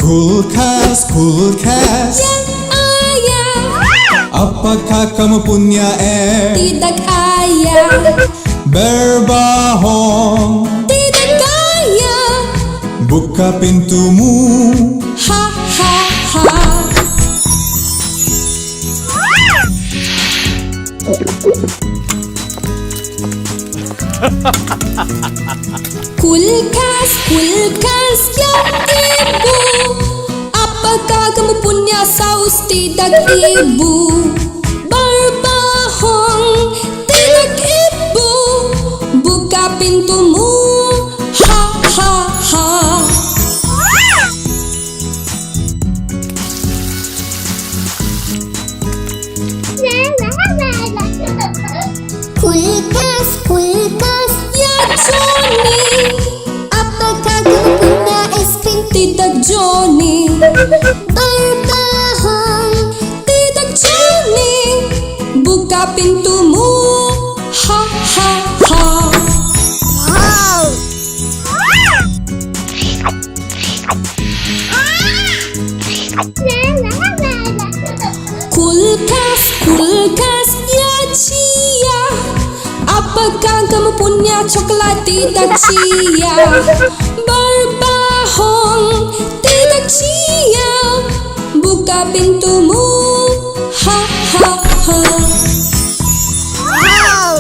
Kulkas, kulkas. Yang ayah. Apakah kamu punya Tidak ayah. Berbohong. Tidak kaya. Buka pintumu. Ha ha ha. Kulkas, kulkas yang ibu. Apakah kamu punya saus? Tidak ibu. Berbohong. Tidak ibu. Buka pintumu. Ha ha ha. Kulkas, kulkas. Ya Johnny, Apakah kamu punya es krim? tidak Johnny. Berbohong. Tidak Johnny. Buka pintumu. Ha ha ha. Wow. Kulkas, kulkas ya Cia. Apakah kamu punya coklat? Tidak Cia. Berbohong. Tidak Cia. Buka pintumu. Ha ha ha. Wow.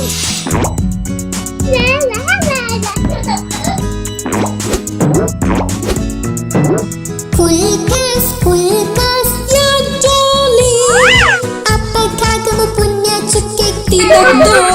Kulkas, kulkas. Ya Dolly. Apakah kamu punya cukik? Tidak Dolly.